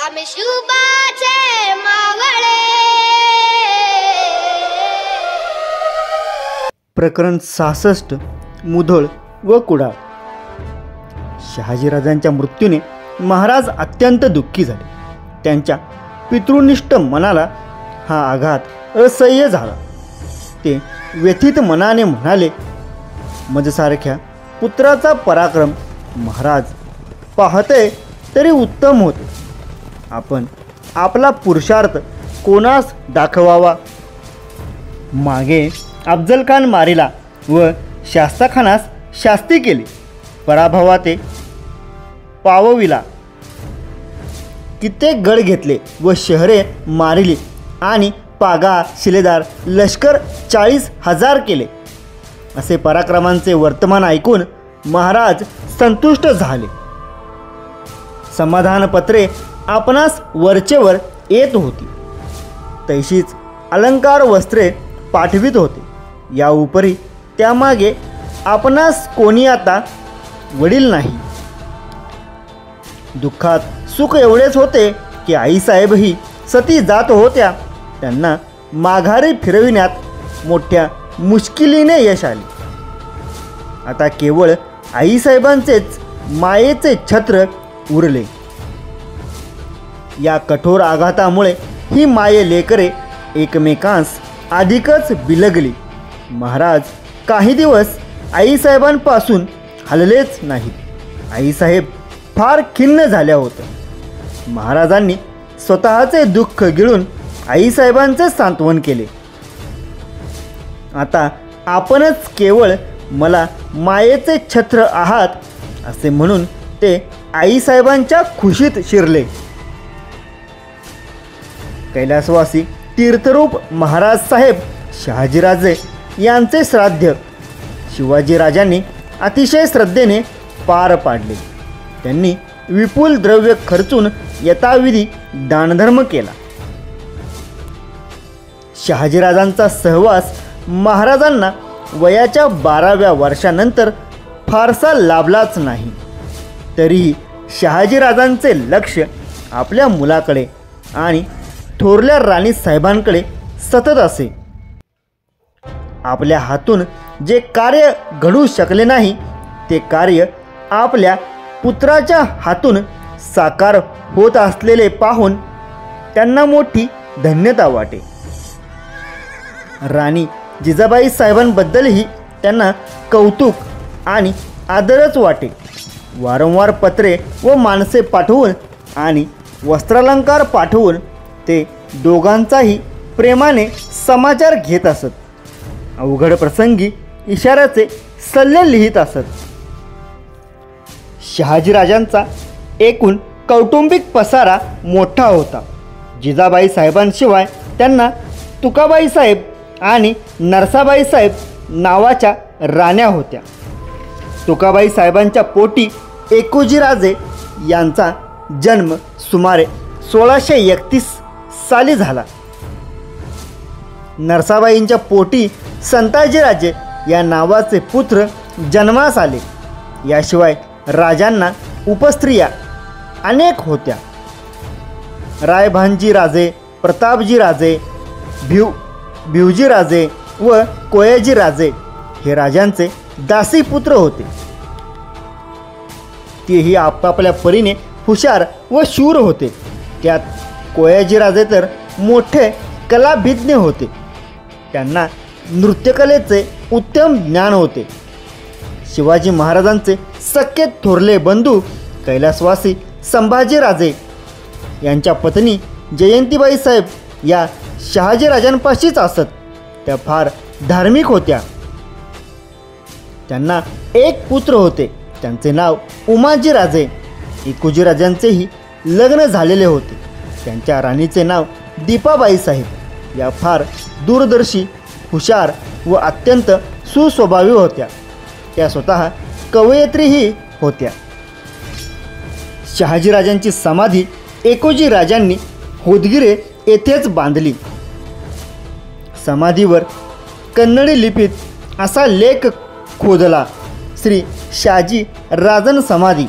आम्ही शुभाचे मावळे। प्रकरण 66 मुधोळ व कुडाळ। शहाजीराजांच्या मृत्यूने महाराज अत्यंत दुःखी झाले। त्यांच्या पितृनिष्ठ मनाला हा आघात असह्य झाला। ते व्यथित मनाने म्हणाले, माझ्यासारख्या पुत्राचा पराक्रम महाराज पाहते तरी उत्तम होते। आपण आपला पुरुषार्थ कोणास दाखवावा? मागे अफजलखान मारिला व शास्ताखानास शास्ती केली, पराभवाते पावविला। कित्येक गड घेतले व शहरे मारिली आणि पागा शिलेदार लष्कर 40,000 केले। असे पराक्रमांचे वर्तमान ऐकून महाराज संतुष्ट झाले। समाधानपत्रे आपणास वरचेवर येत होती, तैशीच अलंकार वस्त्रे पाठवित होते। या उपरी त्यामागे आपणास कोणी आता वडील नाही। दुःखात सुख एवढेच होते की आईसाहेबही सती जात होत्या, त्यांना माघारी फिरविण्यात मोठ्या मुश्किलीने यश आले। आता केवळ आईसाहेबांचेच मायेचे छत्र उरले। या कठोर आघातामुळे ही माये लेकरे एकमेकांस अधिकच बिलगली। महाराज काही दिवस आईसाहेबांपासून हललेच नाहीत। आईसाहेब फार खिन्न झाल्या होत्या। महाराजांनी स्वतःचे दुःख गिळून आईसाहेबांचे सांत्वन केले। आता आपणच केवळ मला मायेचे छत्र आहात असे म्हणून ते आईसाहेबांच्या खुशीत शिरले। कैलासवासी तीर्थरूप महाराज साहेब शहाजीराजे यांचे श्राद्ध शिवाजीराजांनी अतिशय श्रद्धेने पार पाडले। त्यांनी विपुल द्रव्य खर्चून यथाविधी दानधर्म केला। शहाजीराजांचा सहवास महाराजांना वयाच्या 12व्या वर्षानंतर फारसा लाभलाच नाही। तरीही शहाजीराजांचे लक्ष आपल्या मुलाकडे आणि थोरल्या राणी साहेबांकडे सतत असे। आपल्या हातून जे कार्य घडू शकले नाही ते कार्य आपल्या पुत्राच्या हातून साकार होत असलेले पाहून त्यांना मोठी धन्यता वाटे। राणी जिजाबाई साहेबांबद्दलही त्यांना कौतुक आणि आदरच वाटे। वारंवार पत्रे व माणसे पाठवून आणि वस्त्रालंकार पाठवून ते दोघांचाही प्रेमाने समाचार घेत असत। अवघड प्रसंगी इशाऱ्याचे सल्ले लिहित असत। शहाजीराजांचा एकूण कौटुंबिक पसारा मोठा होता। जिजाबाई साहेबांशिवाय त्यांना तुकाबाई साहेब आणि नरसाबाई साहेब नावाच्या राण्या होत्या। तुकाबाई साहेबांच्या पोटी एकोजीराजे यांचा जन्म सुमारे 1631 साली झाला। नरसाबाईंच्या पोटी संताजीराजे या नावाचे पुत्र जन्मास आले। याशिवाय राजांना उपस्त्रिया अनेक होत्या। रायभानजीराजे, प्रतापजीराजे, भिवजीराजे व कोयाजीराजे हे राजांचे दासीपुत्र होते। तेही आपापल्या परीने हुशार व शूर होते। त्यात कोयाजीराजे तर मोठे कलाभिज्ञ होते। त्यांना नृत्यकलेचे उत्तम ज्ञान होते। शिवाजी महाराजांचे सख्खे थोरले बंधू कैलासवासी संभाजीराजे यांच्या पत्नी जयंतीबाई साहेब या शहाजीराजांपाशीच असत। त्या फार धार्मिक होत्या। त्यांना एक पुत्र होते, त्यांचे नाव उमाजीराजे। एकोजीराजांचेही लग्न झालेले होते। त्यांच्या राणीचे नाव दीपाबाई साहेब या फार दूरदर्शी, हुशार व अत्यंत सुस्वभावी होत्या। त्या स्वतः कवयित्रीही होत्या। शहाजीराजांची समाधी एकोजीराजांनी होदगिरे येथेच बांधली। समाधीवर कन्नडी लिपीत असा लेख खोदला, श्री शहाजी राजन समाधी।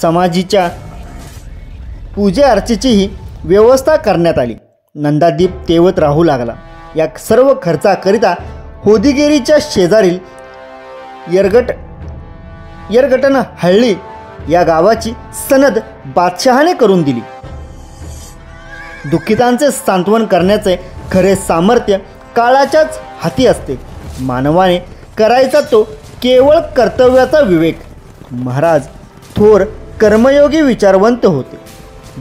समाधीच्या पूजे अर्चेचीही व्यवस्था करण्यात आली. नंदादीप तेवत राहू लागला. या सर्व खर्चाकरिता होदिगेरीच्या शेजारील यरगटन हळ्ळी या गावाची सनद बादशहाने करून दिली. दुःखितांचे सांत्वन करण्याचे खरे सामर्थ्य काळाच्याच हाती असते. मानवाने करायचा तो केवळ कर्तव्याचा विवेक. महाराज थोर कर्मयोगी विचारवंत होते.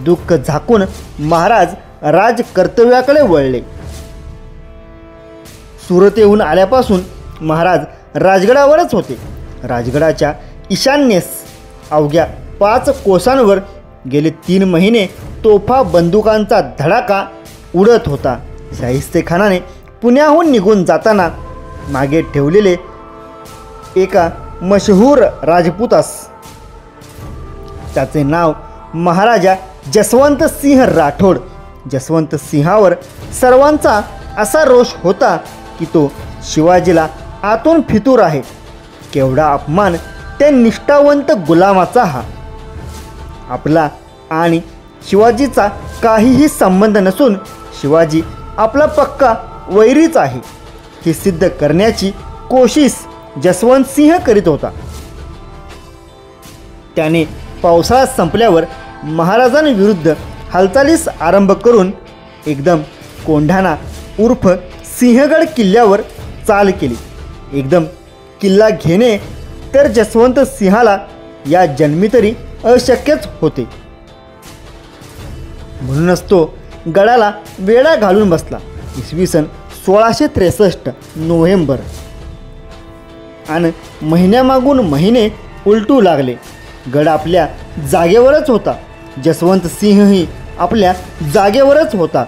दुःख झाकून महाराज राज कर्तव्याकडे वळले. सुरतेहून आल्यापासून महाराज राजगडावरच होते. राजगडाच्या ईशान्येस अवघ्या 5 कोसांवर गेले 3 महिने तोफा बंदुकांचा धडाका उडत होता. शाहिस्तेखानाने पुण्याहून निघून जाताना मागे ठेवलेले एका मशहूर राजपुतास, त्याचे नाव महाराजा जसवंत सिंह राठोड. जसवंत सिंहावर सर्वांचा असा रोष होता की तो शिवाजीला आतून फितूर आहे. केवढा अपमान त्या निष्ठावंत गुलामाचा हा. आपला आणि शिवाजीचा काहीही संबंध नसून शिवाजी आपला पक्का वैरीच आहे हे सिद्ध करण्याची कोशिश जसवंत सिंह करीत होता. त्याने पावसाळा संपल्यावर महाराजांविरुद्ध हालचालीस आरंभ करून एकदम कोंढाणा उर्फ सिंहगड किल्ल्यावर चाल केली. एकदम किल्ला घेणे तर जसवंत सिंहाला या जन्मी तरी अशक्यच होते. म्हणूनच तो गडाला वेढा घालून बसला. इसवी सन 1663 नोव्हेंबर. आणि महिन्यामागून महिने उलटू लागले. गड आपल्या जागेवरच होता. जसवंत सिंहही आपल्या जागेवरच होता.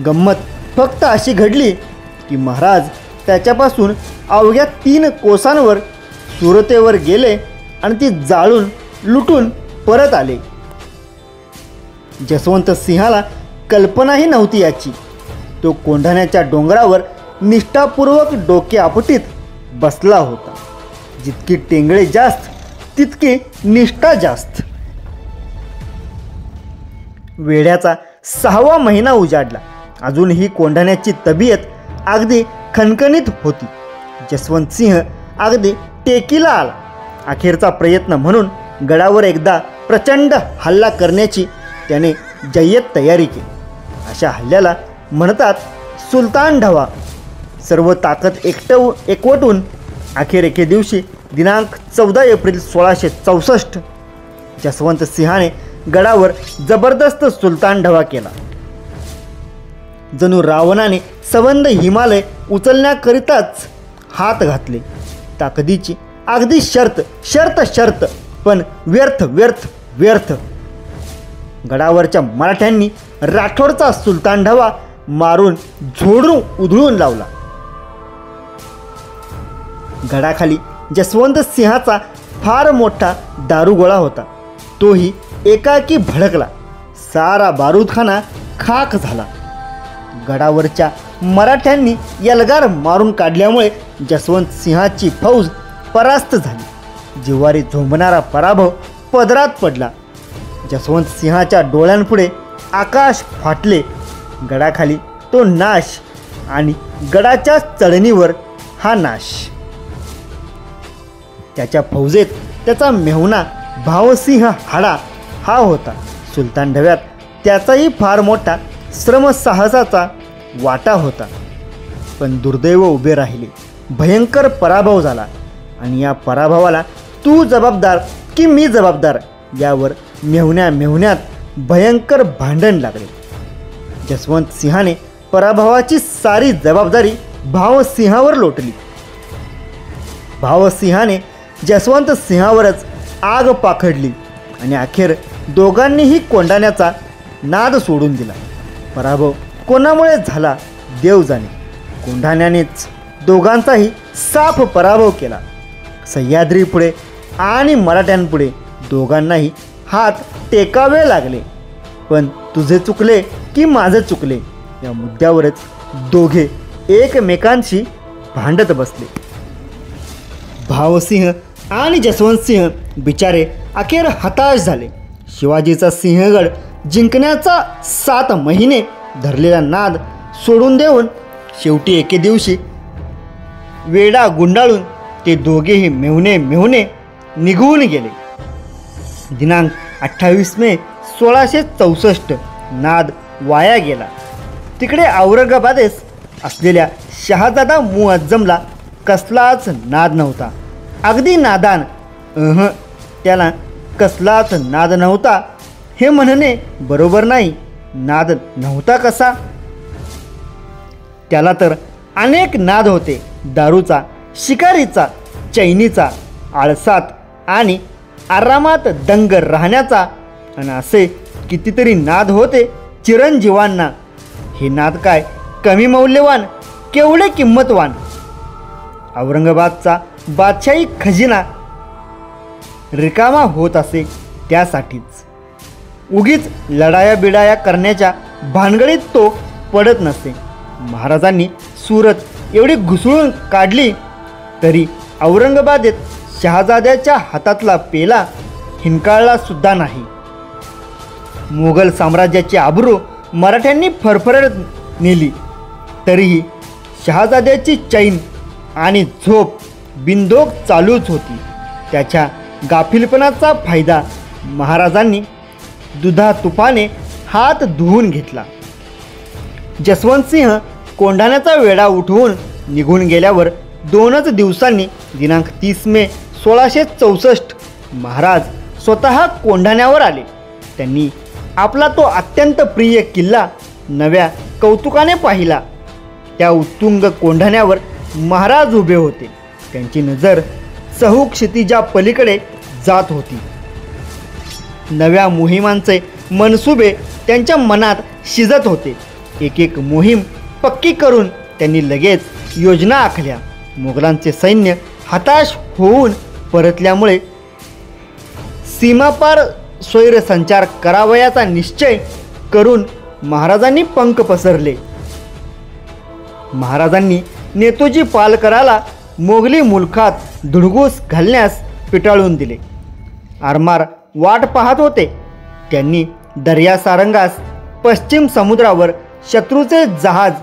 गंमत फक्त अशी घडली की महाराज त्याच्यापासून अवघ्या 3 कोसांवर सुरतेवर गेले आणि ती जाळून लुटून परत आले. जसवंत सिंहाला कल्पनाही नव्हती याची. तो कोंढाण्याच्या डोंगरावर निष्ठापूर्वक डोके आपटीत बसला होता. जितकी टेंगळे जास्त तितकी निष्ठा जास्त. वेढ्याचा 6वा महिना उजाडला. अजूनही कोंढाण्याची तब्येत अगदी खणखणीत होती. जसवंत सिंह अगदी टेकीला आला. अखेरचा प्रयत्न म्हणून गडावर एकदा प्रचंड हल्ला करण्याची त्याने जय्यत तयारी केली. अशा हल्ल्याला म्हणतात सुलतान ढवा. सर्व ताकद एकवटून अखेर एके दिवशी दिनांक 14 एप्रिल 1664 जसवंत सिंहाने गडावर जबरदस्त सुलतान ढवा केला. जणू रावणाने संबंध हिमालय उचलण्याकरिताच हात घातले. ताकदीची अगदी शर्त पण व्यर्थ. गडावरच्या मराठ्यांनी राठोडचा सुलतान ढवा मारून झोडून उधळून लावला. गडाखाली जसवंत सिंहाचा फार मोठा दारुगोळा होता. तोही एकाकी भडकला. सारा बारूदखाना खाक झाला. गडावरच्या मराठ्यांनी यलगार मारून काढल्यामुळे जसवंत सिंहाची फौज परास्त झाली. जिवारी झोंबणारा पराभव पदरात पडला. जसवंत सिंहाच्या डोळ्यांपुढे आकाश फाटले. गडाखाली तो नाश आणि गडाच्या चढणीवर हा नाश. त्याच्या फौजेत त्याचा मेहुणा भावसिंह हाडा हा होता. सुलतान ढव्यात त्याचाही फार मोठा श्रमसाहसाचा वाटा होता. पण दुर्दैव उभे राहिले. भयंकर पराभव झाला आणि या पराभवाला तू जबाबदार की मी जबाबदार यावर मेहुण्यात भयंकर भांडण लागले. जसवंत सिंहाने पराभवाची सारी जबाबदारी भावसिंहावर लोटली. भावसिंहाने जसवंत सिंहावरच आग पाखडली आणि अखेर दोघांनीही कोंढाण्याचा नाद सोडून दिला. पराभव कोणामुळे झाला देव जाणे. कोंढाण्यानेच दोघांचाही साफ पराभव केला. सह्याद्रीपुढे आणि मराठ्यांपुढे दोघांनाही हात टेकावे लागले. पण तुझे चुकले की माझे चुकले या मुद्द्यावरच दोघे एकमेकांशी भांडत बसले. भावसिंह आणि जसवंत सिंह बिचारे अखेर हताश झाले. शिवाजीचा सिंहगड जिंकण्याचा 7 महिने धरलेला नाद सोडून देऊन शेवटी एके दिवशी वेडा गुंडाळून ते दोघेही मेहुणे निघून गेले. दिनांक 28 मे 1664 नाद वाया गेला. तिकडे औरंगाबादेस असलेल्या शहाजादा मुअज्जमला कसलाच नाद नव्हता. अगदी नादान, त्याला कसलाच नाद नव्हता हे म्हणणे बरोबर नाही. नाद नव्हता कसा? त्याला तर अनेक नाद होते. दारूचा, शिकारीचा, चैनीचा, आळसात आणि आरामात दंग राहण्याचा आणि असे कितीतरी नाद होते चिरंजीवांना. हे नाद काय कमी मौल्यवान, केवढे किंमतवान. औरंगाबादचा बादशाही खजिना रिकामा होत असे त्यासाठीच. उगीच लढाया बिडाया करण्याच्या भानगडीत तो पडत नसे. महाराजांनी सुरत एवढी घुसळून काढली तरी औरंगाबादेत शहाजाद्याच्या हातातला पेला हिंकाळला सुद्धा नाही. मोगल साम्राज्याची आबरू मराठ्यांनी फरफरत नेली तरीही शहाजाद्याची चैन आणि झोप बिनधोक चालूच होती. त्याच्या गाफिलपणाचा फायदा महाराजांनी दुधातुपाने हात धुवून घेतला. जसवंतसिंह कोंढाण्याचा वेढा उठवून निघून गेल्यावर 2च दिवसांनी दिनांक 30 मे 1664 महाराज स्वतः कोंढाण्यावर आले. त्यांनी आपला तो अत्यंत प्रिय किल्ला नव्या कौतुकाने पाहिला. त्या उत्तुंग कोंढाण्यावर महाराज उभे होते. त्यांची नजर चहू क्षितिजा पलीकडे जात होती. नव्या मोहिमांचे मनसुबे त्यांच्या मनात शिजत होते. एक एक मोहीम पक्की करून त्यांनी लगेच योजना आखल्या. मोगलांचे सैन्य हताश होऊन परतल्यामुळे सीमापार स्वैरसंचार करावयाचा निश्चय करून महाराजांनी पंख पसरले. महाराजांनी नेतोजी पालकराला मोगली मुलखात धुडगूस घालण्यास पिटाळून दिले. आरमार वाट पाहत होते. त्यांनी दर्यासारंगास पश्चिम समुद्रावर शत्रूचे जहाज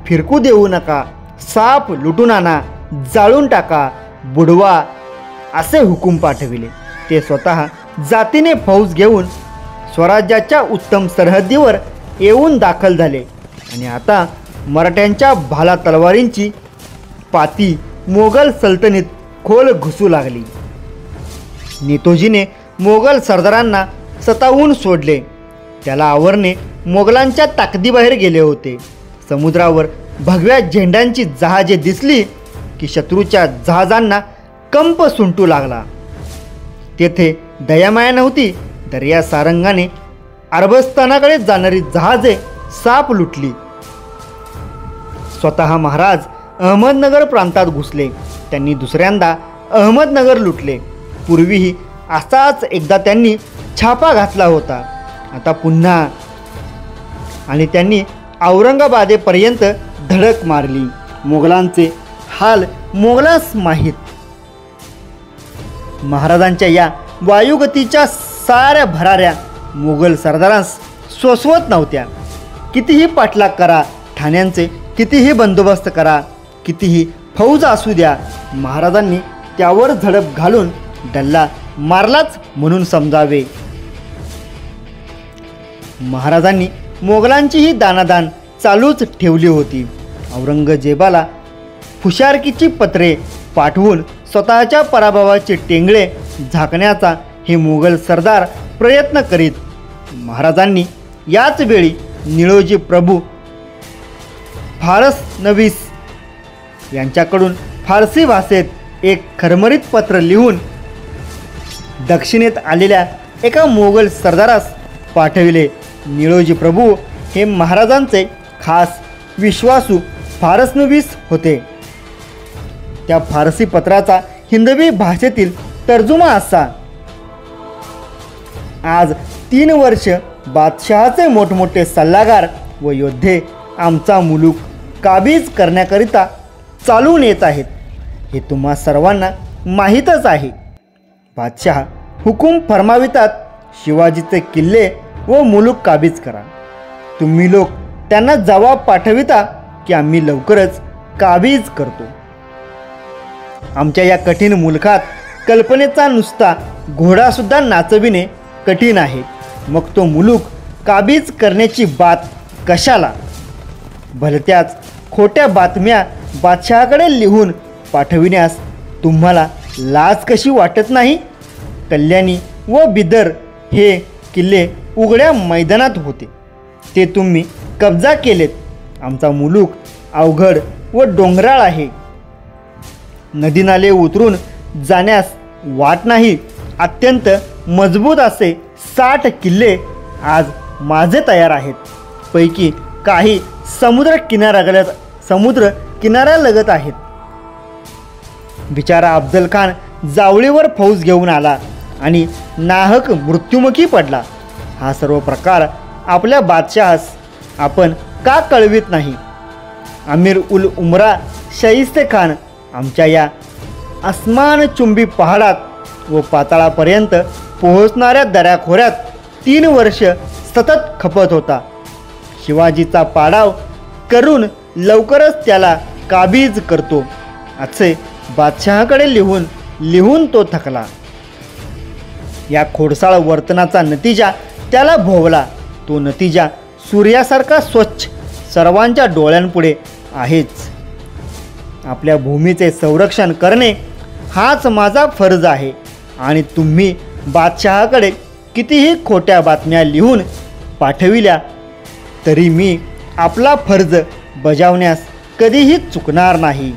फिरकू देऊ नका, साप लुटून आणा, जाळून टाका, बुडवा असे हुकूम पाठविले. ते स्वतः जातीने फौज घेऊन स्वराज्याच्या उत्तम सरहद्दीवर येऊन दाखल झाले आणि आता मराठ्यांच्या भाला तलवारींची पाती मोगल सल्तनीत खोल घुसू लागली. नेतोजीने मोगल सरदारांना सतावून सोडले. त्याला आवरणे मोगलांच्या ताकदीबाहेर गेले होते. समुद्रावर भगव्या झेंड्यांची जहाजे दिसली की शत्रूच्या जहाजांना कंप सुंटू लागला. तेथे दयामाया नव्हती. दर्या सारंगाने अरबस्थानाकडे जाणारी जहाजे साप लुटली. स्वतः महाराज अहमदनगर प्रांतात घुसले. त्यांनी दुसऱ्यांदा अहमदनगर लुटले. पूर्वीही असाच एकदा त्यांनी छापा घातला होता. आता पुन्हा आणि त्यांनी औरंगाबादेपर्यंत धडक मारली. मोगलांचे हाल मोगलास माहीत. महाराजांच्या या वायुगतीच्या साऱ्या भराऱ्या मोगल सरदारांस सोसवत नव्हत्या. कितीही पाठलाग करा, ठाण्यांचे कितीही बंदोबस्त करा, कितीही फौज असू द्या, महाराजांनी त्यावर झडप घालून डल्ला मारलाच म्हणून समजावे. महाराजांनी मोगलांचीही दानादान चालूच ठेवली होती. औरंगजेबाला फुशारकीची पत्रे पाठवून स्वतःच्या पराभवाचे टेंगळे झाकण्याचा हे मोगल सरदार प्रयत्न करीत. महाराजांनी याच वेळी निळोजी प्रभू फारस नवीस यांच्याकडून फारसी भाषेत एक खरमरीत पत्र लिहून दक्षिणेत आलेल्या एका मोगल सरदारास पाठविले. निळोजी प्रभू हे महाराजांचे खास विश्वासू फारसनवीस होते. त्या फारसी पत्राचा हिंदवी भाषेतील तर्जुमा असा: आज 3 वर्ष बादशहाचे मोठमोठे सल्लागार व योद्धे आमचा मुलूक काबीज करण्याकरिता चालून येत आहेत. हे तुम्हा सर्वांना माहीतच आहे. बादशाह हुकूम फरमावितात शिवाजीचे किल्ले व मुलूक काबीज करा. तुम्ही लोक त्यांना जबाब पाठविता की आम्ही लवकरच काबीज करतो. आमच्या या कठीण मुलखात कल्पनेचा नुसता घोडासुद्धा नाचविणे कठीण आहे. मग तो मुलूक काबीज करण्याची बात कशाला? भलत्याच खोट्या बातम्या बादशहाकडे लिहून पाठविण्यास तुम्हाला लाज कशी वाटत नाही? कल्याणी व बिदर हे किल्ले उघड्या मैदानात होते, ते तुम्ही कब्जा केलेत. आमचा मुलूक अवघड व डोंगराळ आहे. नदी नाले उतरून जाण्यास वाट नाही. अत्यंत मजबूत असे 60 किल्ले आज माझे तयार आहेत. पैकी काही समुद्र किनाऱ्यालगत आहेत. बिचारा अफजल खान जावळीवर फौज घेऊन आला आणि नाहक मृत्युमुखी पडला. हा सर्व प्रकार आपल्या बादशहास आपण का कळवित नाही? अमीर उल उमरा शाहिस्ते खान आमच्या या आसमानचुंबी पहाडात व पाताळापर्यंत पोहोचणाऱ्या दऱ्याखोऱ्यात 3 वर्ष सतत खपत होता. शिवाजीचा पाडाव करून लवकरच त्याला काबीज करतो असे बादशहाकडे लिहून तो थकला. या खोडसाळ वर्तनाचा नतीजा त्याला भोवला. तो नतीजा सूर्यासारखा स्वच्छ सर्वांच्या डोळ्यांपुढे आहेच. आपल्या भूमीचे संरक्षण करणे हाच माझा फर्ज आहे आणि तुम्ही बादशहाकडे कितीही खोट्या बातम्या लिहून पाठविल्या तरी मी आपला फर्ज बजावण्यास कधीही चुकणार नाही.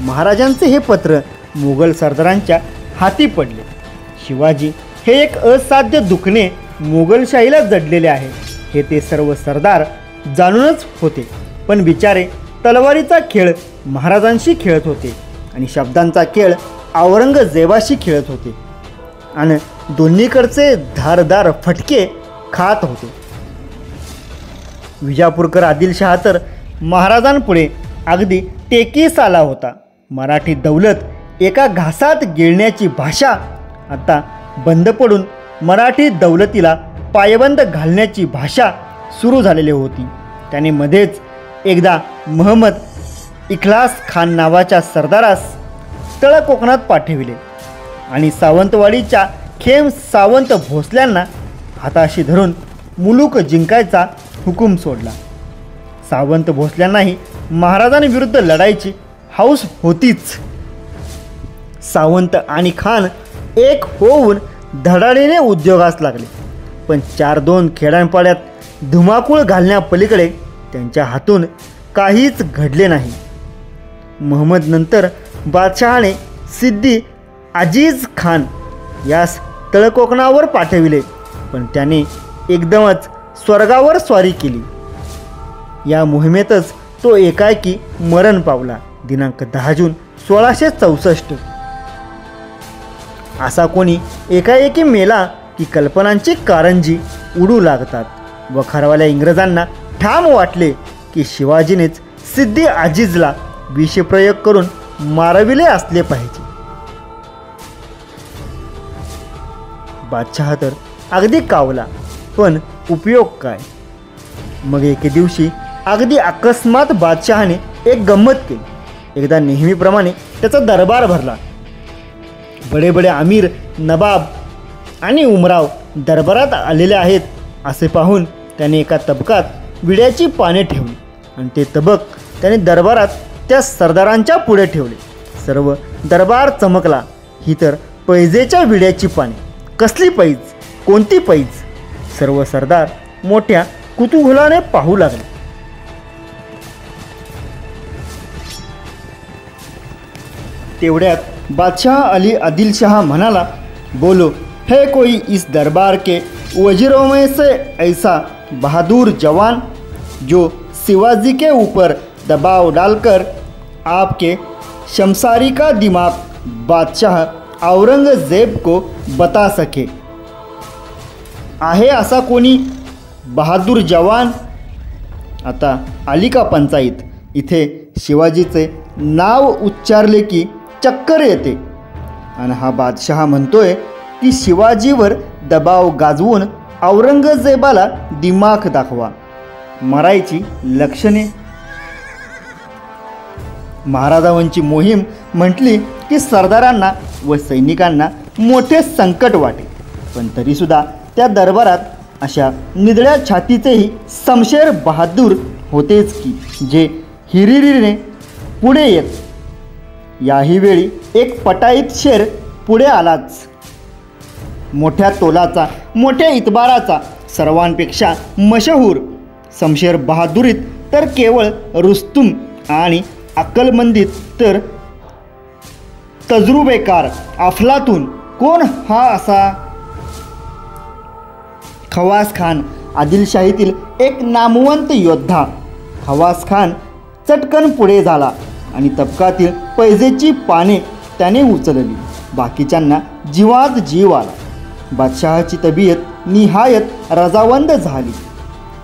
महाराजांचे हे पत्र मुघल सरदारांच्या हाती पडले. शिवाजी हे एक असाध्य दुखणे मोगलशाहीला जडलेले आहे हे ते सर्व सरदार जाणूनच होते. पण बिचारे तलवारीचा खेळ महाराजांशी खेळत होते आणि शब्दांचा खेळ औरंगजेबाशी खेळत होते आणि दोन्हीकडचे धारदार फटके खात होते. विजापूरकर आदिलशहा तर महाराजांपुढे अगदी टेकीस आला होता. मराठी दौलत एका घासात गिळण्याची भाषा आता बंद पडून मराठी दौलतीला पायबंद घालण्याची भाषा सुरू झालेली होती. त्याने मध्येच एकदा महम्मद इखलास खान नावाच्या सरदारास तळ कोकणात पाठविले आणि सावंतवाडीच्या खेम सावंत भोसल्यांना हाताशी धरून मुलूक जिंकायचा हुकूम सोडला. सावंत भोसल्यांनाही महाराजांविरुद्ध लढायची हौस होतीच. सावंत आणि खान एक होऊन धडाडीने उद्योगास लागले. पण 4-2 खेड्यांपाड्यात धुमाकूळ घालण्यापलीकडे त्यांच्या हातून काहीच घडले नाही. महम्मद नंतर बादशहाने सिद्दी अजीज खान यास तळकोकणावर पाठविले, पण त्याने एकदमच स्वर्गावर स्वारी केली. या मोहिमेतच तो एकाएकी मरण पावला. दिनांक 10 जून 1664. असा कोणी एकाएकी मेला की कल्पनांची कारंजी उडू लागतात व खरवाल्या इंग्रजांना ठाम वाटले की शिवाजीनेच सिद्दी अजीजला विषप्रयोग करून मारविले असले पाहिजे. बादशहा तर अगदी कावला, पण उपयोग काय? मग एके दिवशी अगदी अकस्मात बादशहाने एक गंमत केली. एकदा नेहमीप्रमाणे त्याचा दरबार भरला. बडे बडे अमीर, नवाब आणि उमराव दरबारात आलेले आहेत असे पाहून त्याने एका तबकात विड्याची पाने ठेवली आणि ते तबक त्याने दरबारात त्या सरदारांच्या पुढे ठेवले. सर्व दरबार चमकला. ही तर पैजेच्या विड्याची पाने. कसली पैज? कोणती पैज? सर्व सरदार मोठ्या कुतूहलाने पाहू लागले. तेवढ्यात बादशाह अली आदिल शाह म्हणाला, बोलो, है कोई इस दरबार के वजीरों में से ऐसा बहादुर जवान जो शिवाजी के ऊपर दबाव डालकर आपके शमसारी का दिमाग बादशाह औरंगजेब को बता सके? आहे असा कोणी बहादूर जवान? आता आली का पंचायत? इथे शिवाजीचे नाव उच्चारले की चक्कर येते आणि हा बादशहा म्हणतोय की शिवाजीवर दबाव गाजवून औरंगजेबाला दिमाख दाखवा. मरायची लक्षणे. महाराजांची मोहीम म्हटली की सरदारांना व सैनिकांना मोठे संकट वाटे. पण तरीसुद्धा त्या दरबारात अशा निधड्या छातीचेही शमशेर बहादूर होतेच की जे हिरिरीने पुढे येत. याही वेळी एक पटाईत शेर पुढे आलाच. मोठ्या तोलाचा, मोठ्या इतबाराचा, सर्वांपेक्षा मशहूर. शमशेर बहादुरीत तर केवळ रुस्तुम आणि अक्कलमंदीत तर तजुर्बेकार अफलातून. कोण हा असा? खवास खान, आदिलशाहीतील एक नामवंत योद्धा. खवास खान चटकन पुढे झाला आणि तबकातील पैजेची पाने त्याने उचलली. बाकीच्यांना जीवात जीव आला. बादशहाची तब्येत निहायत रजावंद झाली.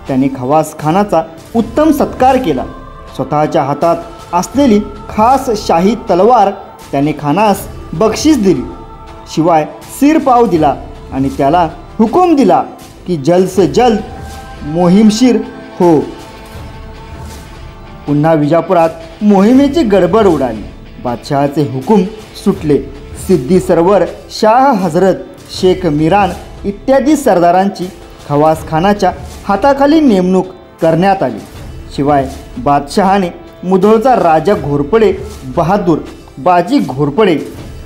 त्याने खवास खानाचा उत्तम सत्कार केला. स्वतःच्या हातात असलेली खास शाही तलवार त्याने खानास बक्षीस दिली. शिवाय सिरपाव दिला आणि त्याला हुकूम दिला की जल्द से जल्द मोहीमशीर हो. पुन्हा विजापुरात मोहिमेची गडबड उडाली. बादशहाचे हुकूम सुटले. सिद्दी सरवर, शाह हजरत, शेख मिरान इत्यादी सरदारांची खवास खानाच्या हाताखाली नेमणूक करण्यात आली. शिवाय बादशहाने मुधोळचा राजा घोरपडे बहादूर, बाजी घोरपडे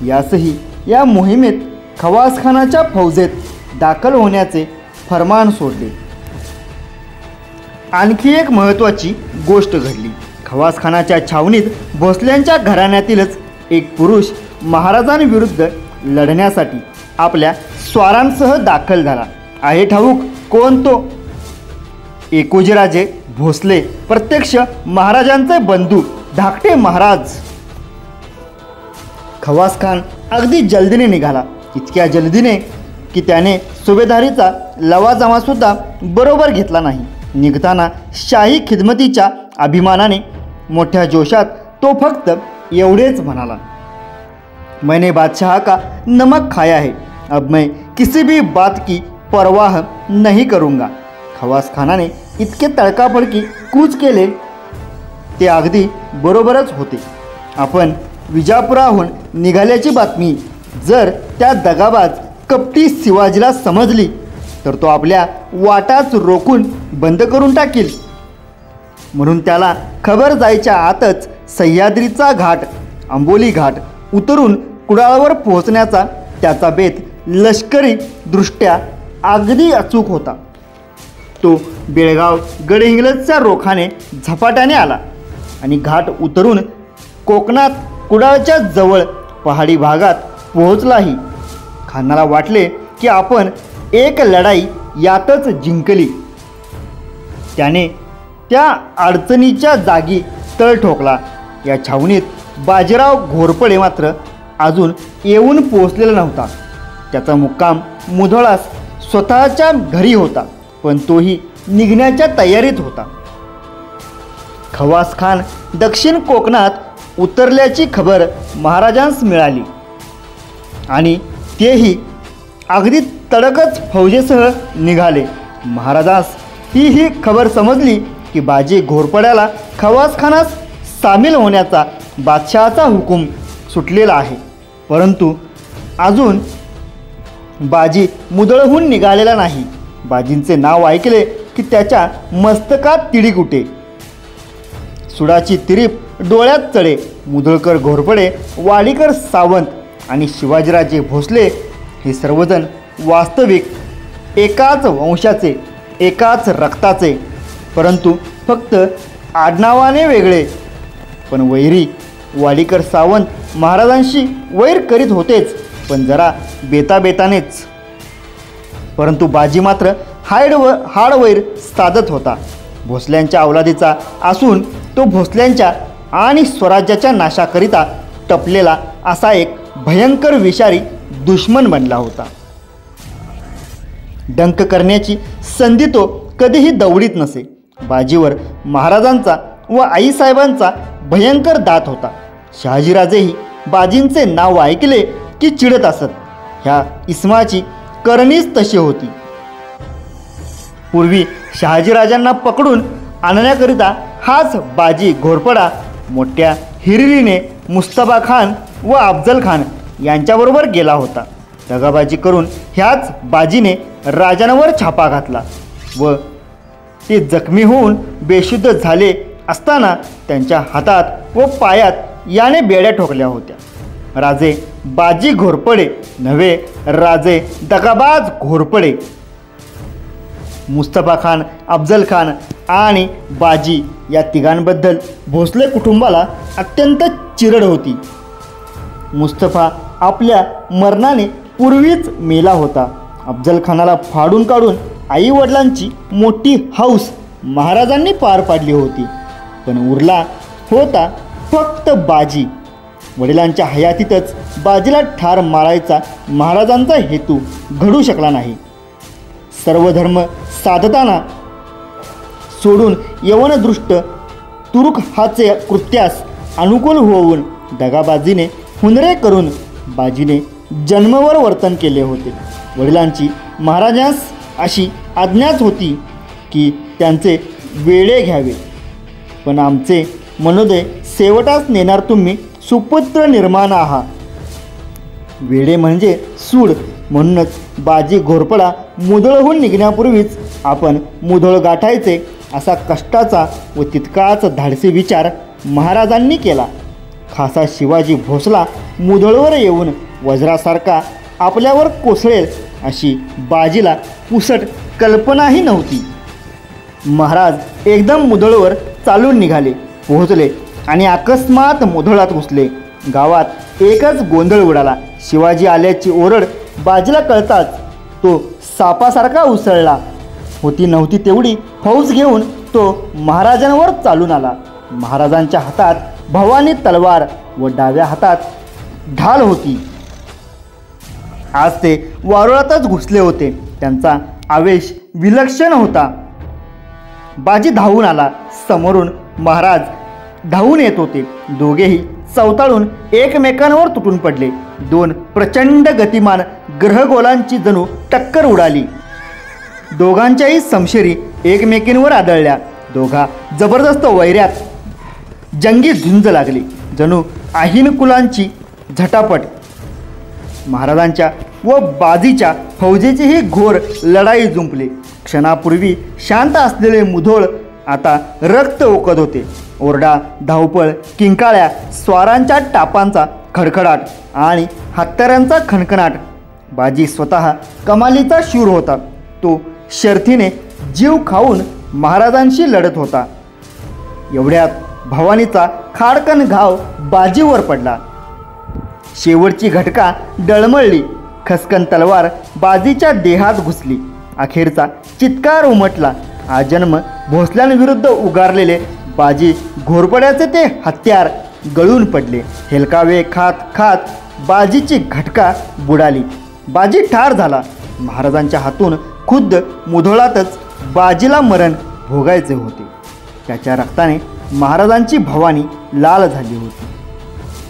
यासही या मोहिमेत खवास खानाच्या फौजेत दाखल होण्याचे फरमान सोडले. आणखी एक महत्त्वाची गोष्ट घडली. खवास खानाच्या छावणीत भोसल्यांच्या घराण्यातीलच एक पुरुष महाराजांविरुद्ध लढण्यासाठी आपल्या स्वारांसह दाखल झाला आहे. ठाऊक कोण तो? एकोजीराजे भोसले, प्रत्यक्ष महाराजांचे बंधू धाकटे महाराज. खवास खान अगदी जल्दीने निघाला. इतक्या जल्दीने की त्याने सुभेदारीचा लवाजमासुद्धा बरोबर घेतला नाही. निघताना शाही खिदमतीच्या अभिमानाने मोठ्या जोशात तो फक्त एवढेच म्हणाला, मैंने बादशाह का नमक खाया है, अब मैं किसी भी बात की परवाह नहीं करूँगा. खवास खानाने इतके तडकाफडकी कूच केले ते अगदी बरोबरच होते. आपण विजापुराहून निघाल्याची बातमी जर त्या दगाबाज कपटी शिवाजीला समजली तर तो आपल्या वाटाच रोखून बंद करून टाकील. म्हणून त्याला खबर जायच्या आतच सह्याद्रीचा घाट, आंबोली घाट उतरून कुडाळवर पोहोचण्याचा त्याचा बेत लष्करी दृष्ट्या अगदी अचूक होता. तो बेळगाव गडहिंग्लजच्या रोखाने झपाट्याने आला आणि घाट उतरून कोकणात कुडाळच्या जवळ पहाडी भागात पोहोचलाही. खानाला वाटले की आपण एक लढाई यातच जिंकली. त्याने त्या अडचणीच्या जागी तळ ठोकला. या छावणीत बाजीराव घोरपडे मात्र अजून येऊन पोहोचलेला नव्हता. त्याचा मुक्काम मुधोळास स्वतःच्या घरी होता, पण तोही निघण्याच्या तयारीत होता. खवास खान दक्षिण कोकणात उतरल्याची खबर महाराजांस मिळाली आणि तेही अगदी तडकच फौजेसह निघाले. महाराजांस ही खबर समजली की बाजी घोरपड्याला खवास खानास सामील होण्याचा बादशहाचा हुकूम सुटलेला आहे. परंतु अजून बाजी मुधोळहून निघालेला नाही. बाजींचे नाव ऐकले की त्याच्या मस्तकात तिडीक उठे. सुडाची तिरीप डोळ्यात चढे. मुधोळकर घोरपडे, वाडीकर सावंत आणि शिवाजीराजे भोसले हे सर्वजण वास्तविक एकाच वंशाचे, एकाच रक्ताचे, परंतु फक्त आडनावाने वेगळे. पण वैरी वाडीकर सावंत महाराजांशी वैर करीत होतेच, पण जरा बेताबेतानेच. परंतु बाजी मात्र हाडवैर साधत होता. भोसल्यांच्या अवलादीचा असून तो भोसल्यांच्या आणि स्वराज्याच्या नाशाकरिता टपलेला असा एक भयंकर विषारी दुश्मन बनला होता. डंक करण्याची संधी तो कधीही दवडीत नसे. बाजीवर महाराजांचा व आईसाहेबांचा भयंकर दात होता. शहाजीराजेही बाजींचे नाव ऐकले की चिडत असत. ह्या इस्माची करणीच तशी होती. पूर्वी शहाजीराजांना पकडून आणण्याकरिता हाच बाजी घोरपडा मोठ्या हिरिरीने मुस्तफा खान व अफजल खान यांच्याबरोबर गेला होता. दगाबाजी करून ह्याच बाजीने राजांवर छापा घातला व ते जखमी होऊन बेशुद्ध झाले असताना त्यांच्या हातात व पायात याने बेड्या ठोकल्या होत्या. राजे बाजी घोरपडे नव्हे, राजे दगाबाज घोरपडे. मुस्तफा खान, अफजल खान आणि बाजी या तिघांबद्दल भोसले कुटुंबाला अत्यंत चिरड होती. मुस्तफा आपल्या मरणाने पूर्वीच मेला होता. अफजल खानाला फाडून काढून आई वडिलांची मोठी हौस महाराजांनी पार पाडली होती, पण उरला होता फक्त बाजी. वडिलांच्या हयातीतच बाजीला ठार मारायचा महाराजांचा हेतू घडू शकला नाही. सर्व धर्म साधताना सोडून यवनदृष्ट तुरुखाचे कृत्यास अनुकूल होऊन दगाबाजीने हुनरे करून बाजीने जन्मवर वर्तन केले होते. वडिलांची महाराजांस अशी आज्ञाच होती की त्यांचे वेळे घ्यावे, पण आमचे मनोदय शेवटास नेणार तुम्ही सुपुत्र निर्माण आहात. वेडे म्हणजे सूड. म्हणूनच बाजी घोरपडा मुधोळहून निघण्यापूर्वीच आपण मुधोळ गाठायचे असा कष्टाचा व तितकाच धाडसी विचार महाराजांनी केला. खासा शिवाजी भोसला मुधोळवर येऊन वज्रासारखा आपल्यावर कोसळेल अशी बाजीला पुसट कल्पनाही नव्हती. महाराज एकदम मुधोळवर चालून निघाले, पोहोचले आणि अकस्मात मुधोळात घुसले. गावात एकच गोंधळ उडाला. शिवाजी आल्याची ओरड बाजीला कळताच तो सापासारखा उसळला. होती नव्हती तेवढी फौज घेऊन तो महाराजांवर चालून आला. महाराजांच्या हातात भवानी तलवार व डाव्या हातात ढाल होती. आज ते वारुळातच घुसले होते. त्यांचा आवेश विलक्षण होता. बाजी धावून आला. समोरून महाराज धावून येत होते. दोघेही चवताळून एकमेकांवर तुटून पडले. दोन प्रचंड गतिमान ग्रहगोलांची जणू टक्कर उडाली. दोघांच्याही समशेरी एकमेकींवर आदळल्या. दोघा जबरदस्त वैऱ्यात जंगी झुंज लागली. जणू आहीन कुलांची झटापट. महाराजांच्या व बाजीच्या फौजेचीही घोर लढाई जुंपली. क्षणापूर्वी शांत असलेले मुधोळ आता रक्त ओकत होते. ओरडा, धावपळ, किंकाळ्या, स्वारांच्या टापांचा खडखडाट आणि हत्यारांचा खणखणाट. बाजी स्वतः कमालीचा शूर होता. तो शर्थीने जीव खाऊन महाराजांशी लढत होता. एवढ्यात भवानीचा खाडकन घाव बाजीवर पडला. शेवटची घटका डळमळली. खसकन तलवार बाजीच्या देहात घुसली. अखेरचा चित्कार उमटला. आजन्म भोसल्यांविरुद्ध उगारलेले बाजी घोरपड्याचे ते हत्यार गळून पडले. हेलकावे खात खात बाजीची घटका बुडाली. बाजी ठार झाला. महाराजांच्या हातून खुद्द मुधोळातच बाजीला मरण भोगायचे होते. त्याच्या रक्ताने महाराजांची भवानी लाल झाली होती,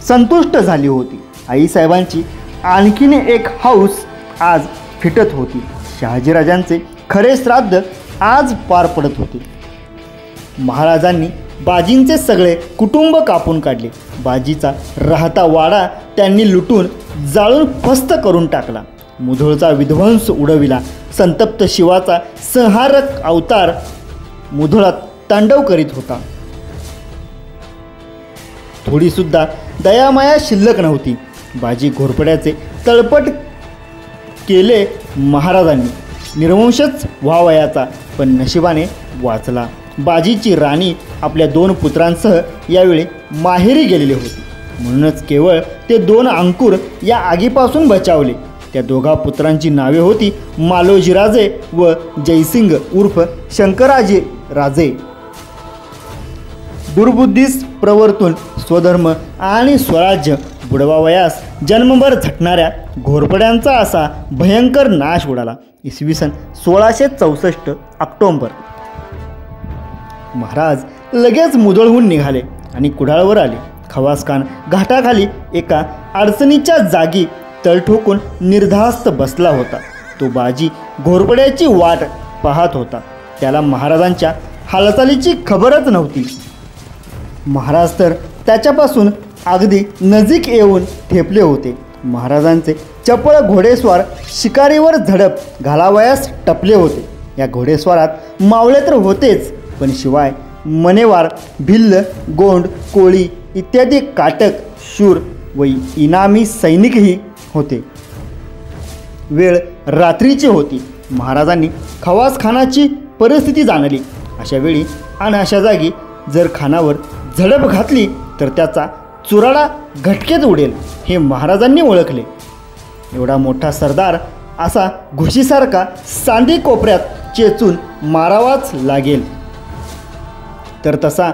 संतुष्ट झाली होती. आईसाहेबांची आणखीन एक हौस आज फिटत होती. शहाजीराजांचे खरे श्राद्ध आज पार पडत होते. महाराजांनी बाजींचे सगळे कुटुंब कापून काढले. बाजीचा राहता वाडा त्यांनी लुटून जाळून फस्त करून टाकला. मुधोळचा विध्वंस उडविला. संतप्त शिवाचा संहारक अवतार मुधोळात तांडव करीत होता. थोडीसुद्धा दयामाया शिल्लक नव्हती. बाजी घोरपड्याचे तळपट केले महाराजांनी. निर्वंशच व्हावयाचा, पण नशिबाने वाचला. बाजीची राणी आपल्या 2 पुत्रांसह यावेळी माहेरी गेलेली होती. म्हणूनच केवळ ते 2 अंकुर या आगीपासून बचावले. त्या दोघा पुत्रांची नावे होती मालोजीराजे व जयसिंग उर्फ शंकराजी राजे. दुर्बुद्धीस प्रवर्तून स्वधर्म आणि स्वराज्य बुडवावयास जन्मभर झटणाऱ्या घोरपड्यांचा असा भयंकर नाश उडाला. इसवी सन 1664 ऑक्टोबर. महाराज लगेच मुधोळहून निघाले आणि कुडाळवर आले. खवासखान घाटाखाली एका अडचणीच्या जागी तळ ठोकून निर्धास्त बसला होता. तो बाजी घोरपड्याची वाट पाहत होता. त्याला महाराजांच्या हालचालीची खबरच नव्हती. महाराज तर त्याच्यापासून अगदी नजीक येऊन ठेपले होते. महाराजांचे चपळ घोडेस्वार शिकारीवर झडप घालावयास टपले होते. या घोडेस्वारात मावळे तर होतेच, पण शिवाय मनेवार, भिल्ल, गोंड, कोळी इत्यादी काटक, शूर व इनामी सैनिकही होते. वेळ रात्रीची होती. महाराजांनी खवासखानाची परिस्थिती जाणली. अशा वेळी आणि अशा जागी जर खानावर झडप घातली तर त्याचा चुराडा घटकेत उडेल हे महाराजांनी ओळखले. एवढा मोठा सरदार असा घुशीसारखा सांदी कोपऱ्यात चेचून मारावाच लागेल. तर तसा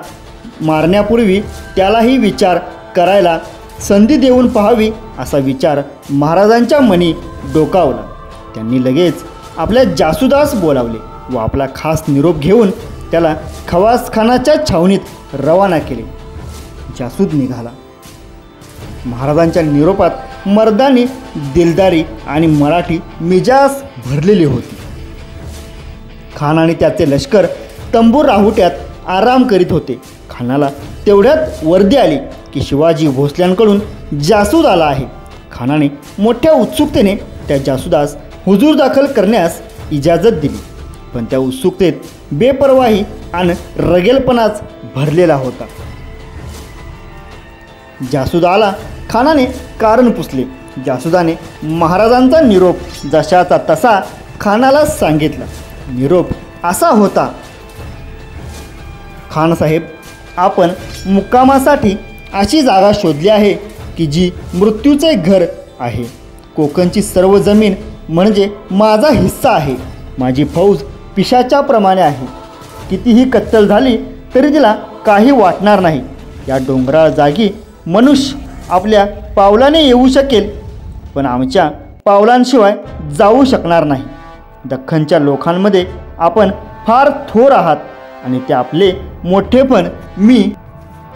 मारण्यापूर्वी त्यालाही विचार करायला संधी देऊन पाहावी असा विचार महाराजांच्या मनी डोकावला. त्यांनी लगेच आपल्या जासुदास बोलावले व आपला खास निरोप घेऊन त्याला खवासखानाच्या छावणीत रवाना केले. जासूद निघाला. महाराजांच्या निरोपात मर्दानी, दिलदारी आणि मराठी मिजाज भरलेली होती. खान आणि त्याचे लष्कर तंबू राहुट्यात आराम करीत होते. खानाला तेवढ्यात वर्दी आली की शिवाजी भोसल्यांकडून जासूद आला आहे. खानाने मोठ्या उत्सुकतेने त्या जासूदास हुजूर दाखल करण्यास इजाजत दिली, पण त्या उत्सुकतेत बेपर्वाही आणि रगेलपणाच भरलेला होता. जासूद आला. खानाने कारण पुसले. जासूदाने महाराजांचा निरोप जशाचा तसा खानाला सांगितला. निरोप असा होता: खानसाहेब, आपण मुक्कामासाठी अशी जागा शोधली आहे की जी मृत्यूचे घर आहे. कोकणची सर्व जमीन म्हणजे माझा हिस्सा आहे. माझी फौज पिशाच्याप्रमाणे आहे. कितीही कत्तल झाली तरी तिला काही वाटणार नाही. या डोंगराळ जागी मनुष्य आपल्या पावलाने येऊ शकेल, पण आमच्या पावलांशिवाय जाऊ शकणार नाही. दख्खनच्या लोकांमध्ये आपण फार थोर आहात आणि ते आपले मोठेपण मी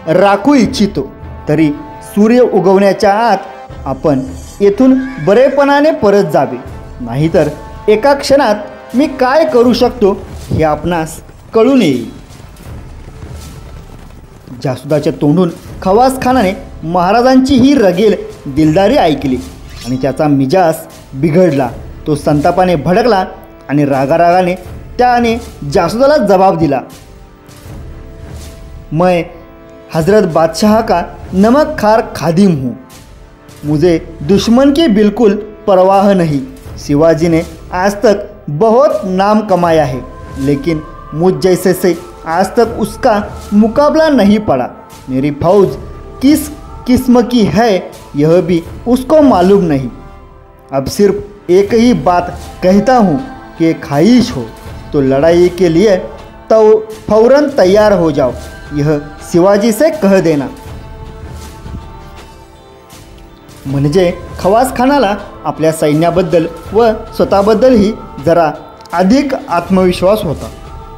राखू इच्छितो. तरी सूर्य उगवण्याच्या आत आपण येथून बरेपणाने परत जावे, नाहीतर एका क्षणात मी काय करू शकतो हे आपणास कळून येईल. जासुदाच्या तोंडून खवासखानाने महाराजांची ही रगेल दिलदारी ऐकली आणि त्याचा मिजाज बिघडला. तो संतापाने भडकला आणि रागारागाने त्याने जासुदाला जबाब दिला: मैं हजरत बादशाह का नमक खार खादिम हूँ. मुझे दुश्मन की बिल्कुल परवाह नहीं. शिवाजी ने आज तक बहुत नाम कमाया है, लेकिन मुझ जैसे से आज तक उसका मुकाबला नहीं पड़ा. मेरी फौज किस किस्म की है यह भी उसको मालूम नहीं. अब सिर्फ एक ही बात कहता हूँ कि ख्वाहिश हो तो लड़ाई के लिए तो फौरन तैयार हो जाओ. यह शिवाजी से कह देना. म्हणजे खवासखानाला आपल्या सैन्याबद्दल व स्वतःबद्दलही जरा अधिक आत्मविश्वास होता.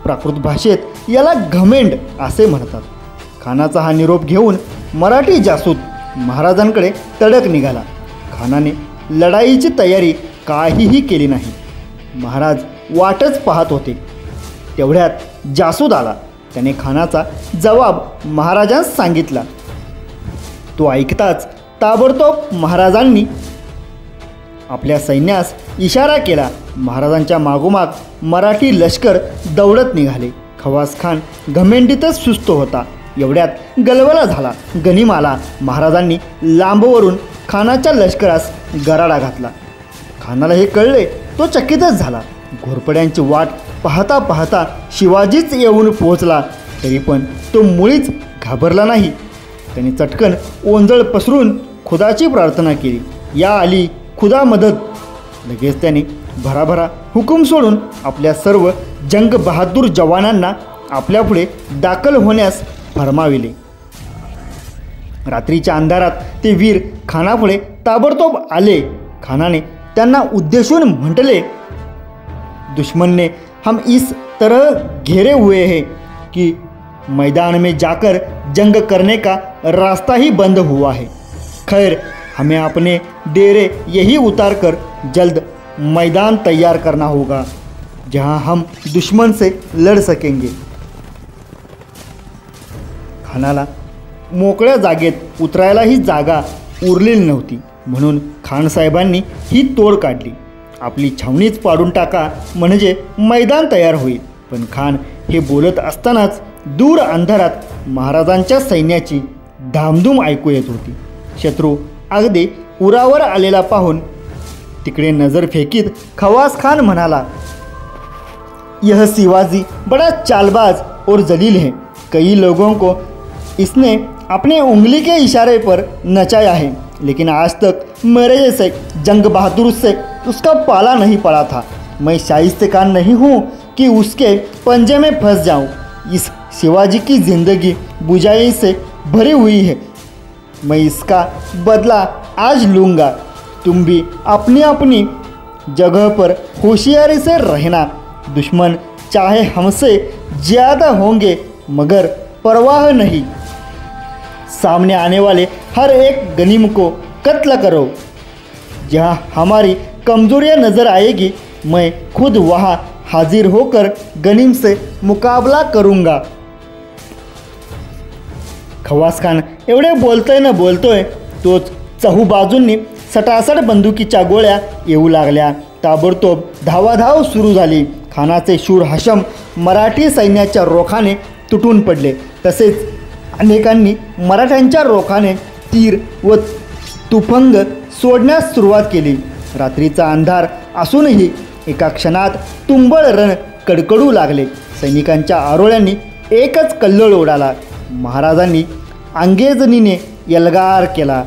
प्राकृत भाषेत याला घमेंड असे म्हणतात. खानाचा हा निरोप घेऊन मराठी जासूद महाराजांकडे तडक निघाला. खानाने लढाईची तयारी काहीही केली नाही. महाराज वाटच पाहत होते. तेवढ्यात जासूद आला. त्याने खानाचा जबाब महाराजांस सांगितला. तो ऐकताच ताबडतोब महाराजांनी आपल्या सैन्यास इशारा केला. महाराजांच्या मागोमाग मराठी लष्कर दौडत निघाले. खवासखान घमेंडीतच सुस्त होता. एवढ्यात गलबला झाला. गनिम आला. महाराजांनी लांबवरून खानाच्या लष्करास गराडा घातला. खानाला हे कळले. तो चकितच झाला. घोरपड्यांची वाट पाहता पाहता शिवाजीच येऊन पोहोचला, तरी पण तो मुळीच घाबरला नाही. त्याने चटकन ओंजळ पसरून खुदाची प्रार्थना केली. या अली खुदा मदत. लगेच त्याने भराभरा हुकूम सोडून आपल्या सर्व जंग बहादूर जवानांना आपल्यापुढे दाखल होण्यास फरमाविले. रात्रीच्या अंधारात ते वीर खानापुढे ताबडतोब आले. खानाने त्यांना उद्देशून म्हटले: दुश्मन ने हम इस तरह घेरे हुए हैं कि मैदान में जाकर जंग करने का रास्ता ही बंद हुआ है. खैर, हमें अपने डेरे यही उतार कर जल्द मैदान तैयार करना होगा, जहां हम दुश्मन से लढ सकेंगे. खानाला मोकळ्या जागेत उतरायलाही जागा उरलेली नव्हती, म्हणून खानसाहेबांनी ही तोड काढली. आपली छावणीच पाडून टाका म्हणजे मैदान तयार होईल. पण खान हे बोलत असतानाच दूर अंधारात महाराजांच्या सैन्याची धामधूम ऐकू येत होती. शत्रू अगदी उरावर आलेला पाहून तिकडे नजर फेकीत खवास खान म्हणाला, यह शिवाजी बड़ा चालबाज और जलील है. कई लोगों को इसने अपने उंगली के इशारे पर नचाया है, लेकिन आज तक मेरे जैसे जंग बहादुर से उसका पाला नहीं पड़ा था. मैं शाइस्तेखान नहीं हूँ कि उसके पंजे में फंस जाऊँ. इस शिवाजी की ज़िंदगी बुझाई से भरी हुई है. मैं इसका बदला आज लूँगा. तुम भी अपनी अपनी जगह पर होशियारी से रहना. दुश्मन चाहे हमसे ज़्यादा होंगे मगर परवाह नहीं. सामने आने वाले हर एक गनीम को कत्ल करो. जहाँ हमारी कमजोरियाँ नज़र आएगी मैं खुद वहाँ हाजिर होकर गनीम से मुकाबला करूँगा. खवास खान एवढे बोलतोय न बोलतोय तोच चहूबाजूंनी सटासट बंदुकीच्या गोळ्या येऊ लागल्या. ताबडतोब धावाधाव सुरू झाली. खानाचे शूर हशम मराठी सैन्याच्या रोखाने तुटून पडले. तसेच अनेकांनी मराठ्यांच्या रोखाने तीर व तुफंग सोडण्यास सुरुवात केली. रात्रीचा अंधार असूनही एका क्षणात तुंबळ रण कडकडू लागले. सैनिकांच्या आरोळ्यांनी एकच कल्लोळ उडाला. महाराजांनी अंगेजनीने एल्गार केला.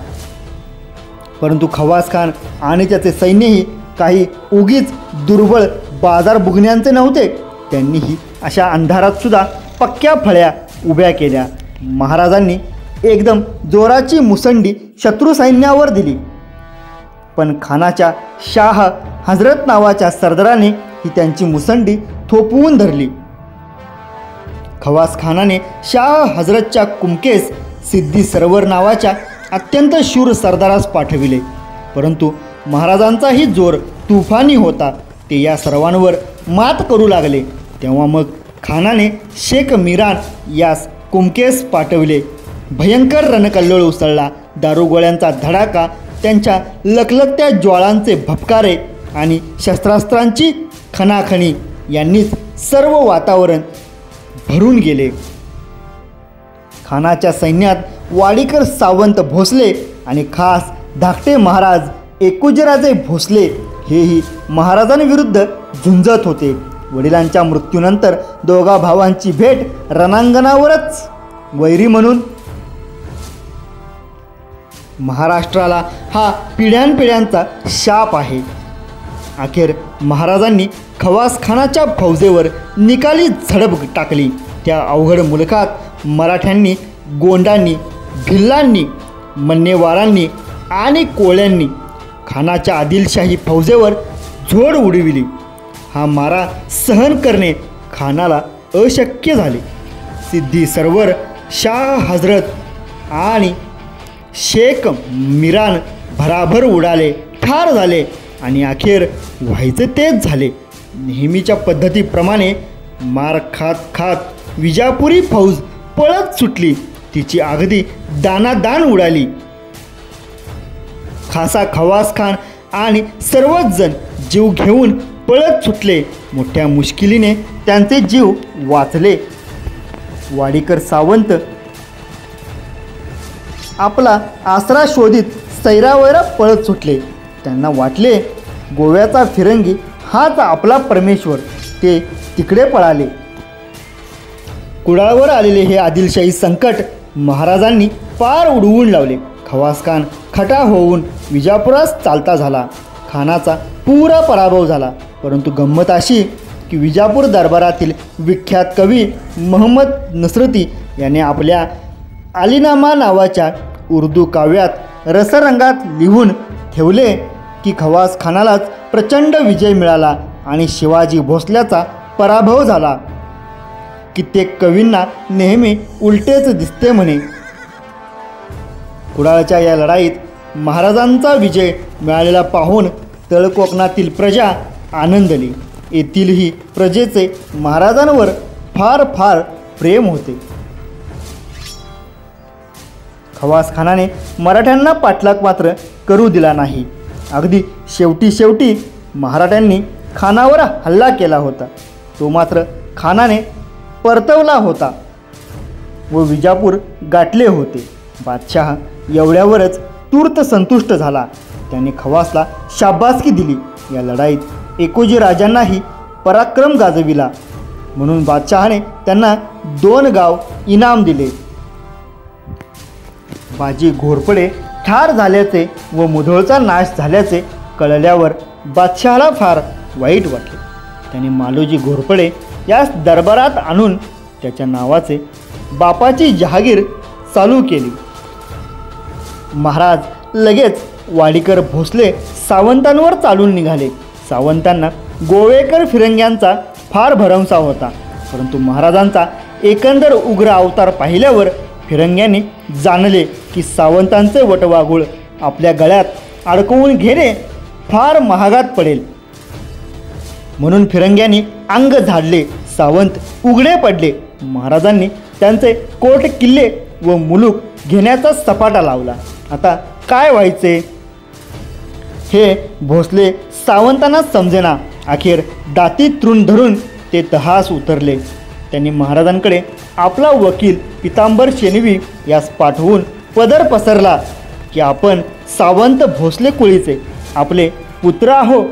परंतु खवास खान आणि त्याचे सैन्यही काही उगीच दुर्बळ बाजार बुगण्यांचे नव्हते. त्यांनीही अशा अंधारात सुद्धा पक्क्या फळ्या उभ्या केल्या. महाराजांनी एकदम जोराची मुसंडी शत्रू सैन्यावर दिली, पण खानाच्या शाह हजरत नावाच्या सरदाराने ही त्यांची मुसंडी थोपवून धरली. खवास खानाने शाह हजरतच्या कुमकेस सिद्धी सरवर नावाच्या अत्यंत शूर सरदारास पाठविले. परंतु महाराजांचाही जोर तुफानी होता. ते या सर्वांवर मात करू लागले. तेव्हा मग खानाने शेख मिरान यास कुमकेस पाठविले. भयंकर रणकल्लोळ उसळला. दारुगोळ्यांचा धडाका, त्यांच्या लखलखत्या ज्वाळांचे भपकारे आणि शस्त्रास्त्रांची खणाखणी यांनीच सर्व वातावरण भरून गेले. खानाच्या सैन्यात वाडीकर सावंत भोसले आणि खास धाकटे महाराज एकूजराजे भोसले हेही महाराजांविरुद्ध झुंजत होते. वडिलांच्या मृत्यूनंतर दोघा भावांची भेट रणांगणावरच वैरी म्हणून महाराष्ट्राला हा पिढ्यानपिढ्यांचा शाप आहे. अखेर महाराजांनी खवास खानाच्या फौजेवर निकाली झडप टाकली. त्या अवघड मुलखात मराठ्यांनी, गोंडांनी, भिल्लांनी, मन्नेवारांनी आणि कोळ्यांनी खानाच्या आदिलशाही फौजेवर झोड उडविली. हा मारा सहन करणे खानाला अशक्य झाले. सिद्धी सरवर, शाह हजरत आणि शेख मिरान भराभर उडाले, ठार झाले आणि अखेर व्हायचे तेच झाले. नेहमीच्या पद्धतीप्रमाणे मार खात खात विजापुरी फौज पळत सुटली. तिची अगदी दानादान उडाली. खासा खवास खान आणि सर्वच जण जीव घेऊन पळत सुटले. मोठ्या मुश्किलीने त्यांचे जीव वाचले. वाडीकर सावंत आपला आसरा शोधित सैरावैरा पळत सुटले. त्यांना वाटले गोव्याचा फिरंगी हाच आपला परमेश्वर. ते तिकडे पळाले. कुडाळवर आलेले हे आदिलशाही संकट महाराजांनी पार उडवून लावले. खवास खान खटा होऊन विजापुरास चालता झाला. खानाचा पुरा पराभव झाला. परंतु गंमत अशी की विजापूर दरबारातील विख्यात कवी मोहम्मद नसरती याने आपल्या अलीनामा नावाच्या उर्दू काव्यात रसरंगात लिहून ठेवले की खवास खानालाच प्रचंड विजय मिळाला आणि शिवाजी भोसल्याचा पराभव झाला. कित्येक कवींना नेहमी उलटेच दिसते म्हणे. कुडाळच्या या लढाईत महाराजांचा विजय मिळालेला पाहून तळकोकणातील प्रजा आनंदली. येथीलही प्रजेचे महाराजांवर फार फार प्रेम होते. खवासखानाने मराठ्यांना पाठलाग मात्र करू दिला नाही. अगदी शेवटी मराठ्यांनी खानावर हल्ला केला होता. तो मात्र खानाने परतवला होता व विजापूर गाठले होते. बादशाह एवढ्यावरच तूर्त संतुष्ट झाला. त्याने खवासला शाबासकी दिली. या लढाईत एकोजी राजांनाही पराक्रम गाजविला. म्हणून बादशहाने त्यांना 2 गाव इनाम दिले. बाजी घोरपडे ठार झाल्याचे व मुधोळचा नाश झाल्याचे कळल्यावर बादशहाला फार वाईट वाटले. त्याने मालोजी घोरपडे यास दरबारात आणून त्याच्या नावाचे बापाची जहागीर चालू केली. महाराज लगेच वाडीकर भोसले सावंतांवर चालून निघाले. सावंतांना गोवेकर फिरंग्यांचा फार भरवसा होता. परंतु महाराजांचा एकंदर उग्र अवतार पाहिल्यावर फिरंग्यांनी जाणले की सावंतांचे वटवाघूळ आपल्या गळ्यात अडकवून घेणे फार महागात पडेल. म्हणून फिरंग्यांनी अंग झाडले. सावंत उघडे पडले. महाराजांनी त्यांचे कोट किल्ले व मुलूक घेण्याचा सपाटा लावला. आता काय व्हायचे हे भोसले सावंतांना समजेना. अखेर दाती तृण धरून ते तहास उतरले. त्यांनी महाराजांकडे आपला वकील पितांबर शेनवी यास पाठवून पदर पसरला की आपण सावंत भोसले कुळीचे आपले पुत्र आहो.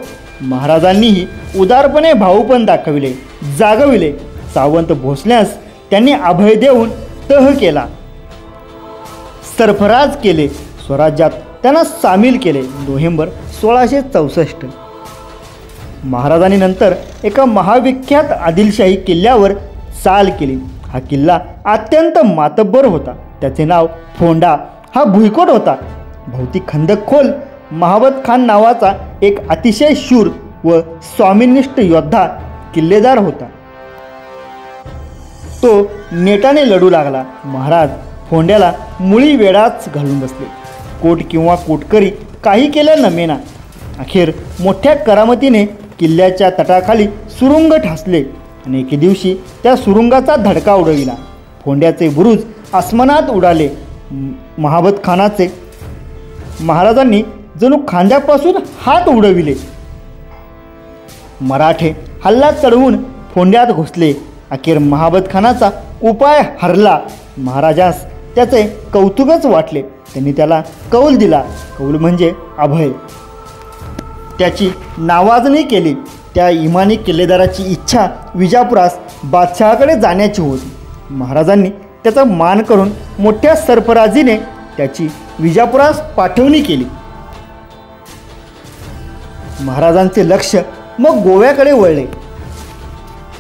महाराजांनीही उदारपणे भाऊपण दाखविले, जागविले. सावंत भोसल्यास त्यांनी अभय देऊन तह केला, सरफराज केले, स्वराज्यात त्यांना सामील केले. नोव्हेंबर 1664. महाराजांनी नंतर एका महाविख्यात आदिलशाही किल्ल्यावर चाल केली. हा किल्ला अत्यंत मातब्बर होता. त्याचे नाव फोंडा. हा भुईकोट होता. भोवती खंदकखोल महाबत खान नावाचा एक अतिशय शूर व स्वामिनिष्ठ योद्धा किल्लेदार होता. तो नेटाने लढू लागला. महाराज फोंड्याला मुळी वेडाच घालून बसले. कोट किंवा कोटकरी काही केल्या नमेना. अखेर मोठ्या करामतीने किल्ल्याच्या तटाखाली सुरुंग ठासले आणि एके दिवशी त्या सुरुंगाचा धडका उडविला. फोंड्याचे बुरुज आसमानात उडाले. महाबत खानाचे महाराजांनी जणू खांद्यापासून हात उडविले. मराठे हल्ला चढवून फोंड्यात घुसले. अखेर महाबत खानाचा उपाय हरला. महाराजास त्याचे कौतुकच वाटले. त्यांनी त्याला कौल दिला. कौल म्हणजे अभय. त्याची नावाजणी केली. त्या इमानी किल्लेदाराची इच्छा विजापुरास बादशहाकडे जाण्याची होती. महाराजांनी त्याचा मान करून मोठ्या सरफराजीने त्याची विजापुरास पाठवणी केली. महाराजांचे लक्ष मग गोव्याकडे वळले.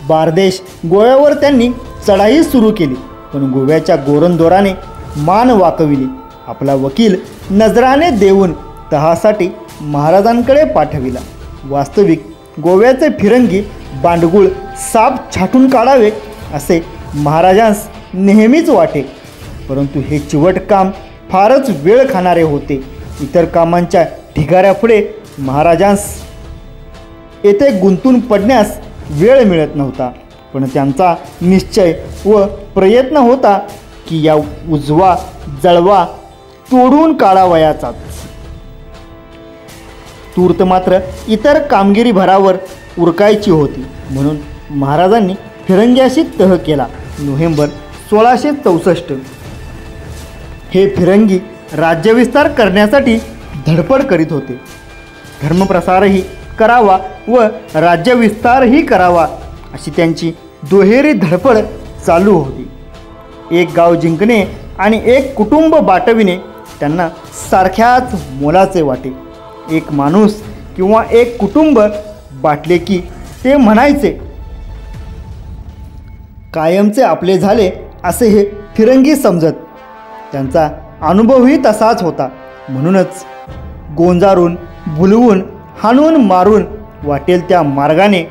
बारदेश गोव्यावर त्यांनी चढाई सुरू केली. पण गोव्याच्या गोरंदोराने मान वाकविली. आपला वकील नजराने देऊन तहासाठी महाराजांकडे पाठविला. वास्तविक गोव्याचे फिरंगी बांडगुळ साप छाटून काढावे असे महाराजांस नेहमीच वाटे. परंतु हे चिवट काम फारच वेळ खाणारे होते. इतर कामांच्या ढिगाऱ्यापुढे महाराजांस येथे गुंतून पडण्यास वेळ मिळत नव्हता. पण त्यांचा निश्चय व प्रयत्न होता की या उजवा जळवा तोडून काढावयाचाच. तूर्त मात्र इतर कामगिरी भरावर उरकायची होती. म्हणून महाराजांनी फिरंग्याशी तह केला. नोव्हेंबर 1664. हे फिरंगी राज्यविस्तार करण्यासाठी धडपड करीत होते. धर्मप्रसारही करावा व राज्यविस्तारही करावा अशी त्यांची दुहेरी धडपड चालू होती. एक गाव जिंकणे आणि एक कुटुंब बाटविणे त्यांना सारख्याच मोलाचे वाटे. एक माणूस किंवा एक कुटुंब बाटले की ते म्हणायचे कायमचे आपले झाले असे हे फिरंगी समजत. त्यांचा अनुभवही तसाच होता. म्हणूनच गोंजारून भुलवून हाणून मारून वाटेल त्या मार्गाने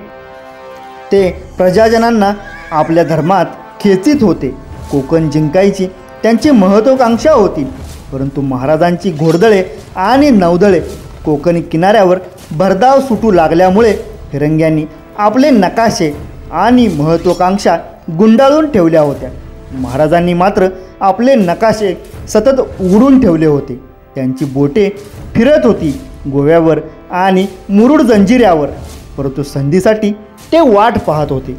ते प्रजाजनांना आपल्या धर्मात खेचीत होते. कोकण जिंकायची त्यांची महत्त्वाकांक्षा होती. परंतु महाराजांची घोडदळे आणि नौदळे कोकणी किनाऱ्यावर भरधाव सुटू लागल्यामुळे फिरंग्यांनी आपले नकाशे आणि महत्त्वाकांक्षा गुंडाळून ठेवल्या होत्या. महाराजांनी मात्र आपले नकाशे सतत उघडून ठेवले होते. त्यांची बोटे फिरत होती गोव्यावर आणि मुरुड जंजिऱ्यावर, परंतु संधीसाठी ते वाट पाहत होते.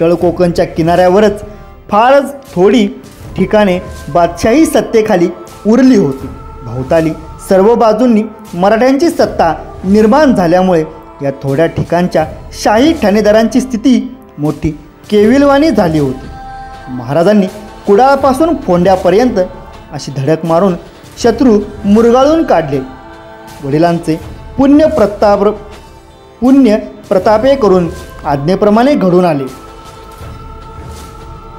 तळ कोकणच्या किनाऱ्यावरच फारच थोडी ठिकाणे बादशाही सत्तेखाली उरली होती. भोवताली सर्व बाजूंनी मराठ्यांची सत्ता निर्माण झाल्यामुळे या थोड्या ठिकाणच्या शाही ठाणेदारांची स्थिती मोठी केविलवाणी झाली होती. महाराजांनी कुडाळपासून फोंड्यापर्यंत अशी धडक मारून शत्रू मुरगाळून काढले. वडिलांचे पुण्य प्रतापे करून आज्ञेप्रमाणे घडून आले.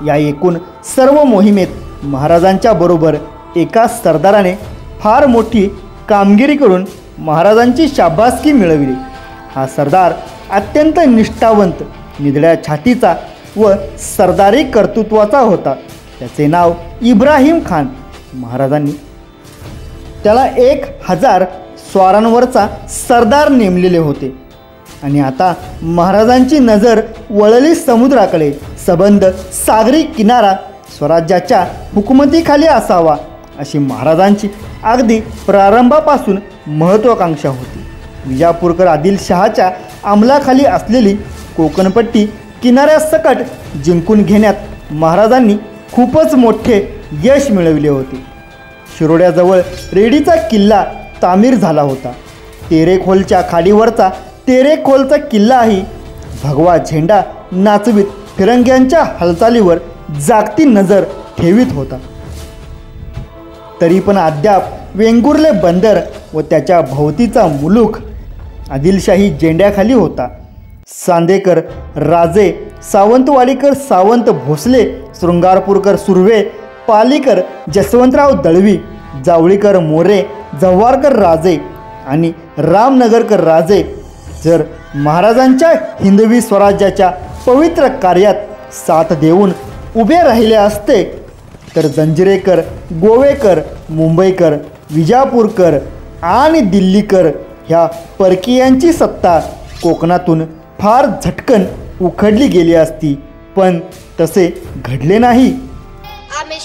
या एकूण सर्व मोहिमेत महाराजांच्या बरोबर एका सरदाराने फार मोठी कामगिरी करून महाराजांची शाबासकी मिळविली. हा सरदार अत्यंत निष्ठावंत, निधड्या छातीचा व सरदारी कर्तृत्वाचा होता. त्याचे नाव इब्राहिम खान. महाराजांनी त्याला 1000 स्वारांवरचा सरदार नेमलेले होते. आणि आता महाराजांची नजर वळली समुद्राकडे. सबंध सागरी किनारा स्वराज्याच्या हुकुमतीखाली असावा अशी महाराजांची अगदी प्रारंभापासून महत्त्वाकांक्षा होती. विजापूरकर आदिलशहाच्या अंमलाखाली असलेली कोकणपट्टी किनाऱ्यासकट जिंकून घेण्यात महाराजांनी खूपच मोठे यश मिळविले होते. शिरोड्याजवळ रेडीचा किल्ला तामीर झाला होता. तेरेखोलच्या खाडीवरचा तेरेखोलचा किल्लाही भगवा झेंडा नाचवीत फिरंग्यांच्या हालचालीवर जागती नजर ठेवीत होता. तरी पण अद्याप वेंगुर्ले बंदर व त्याच्या भोवतीचा मुलूख आदिलशाही झेंड्याखाली होता. सांदेकर राजे, सावंतवाडीकर सावंत भोसले, शृंगारपूरकर सुर्वे, पालीकर जसवंतराव दळवी, जावळीकर मोरे, जव्हारकर राजे आणि रामनगरकर राजे जर महाराजांच्या हिंदवी स्वराज्याच्या पवित्र कार्यात साथ देऊन उभे राहिले असते तर जंजिरेकर, गोवेकर, मुंबईकर, विजापूरकर आणि दिल्लीकर ह्या परकीयांची सत्ता कोकणातून फार झटकन उखडली गेली असती. पण तसे घडले नाही. आम्ही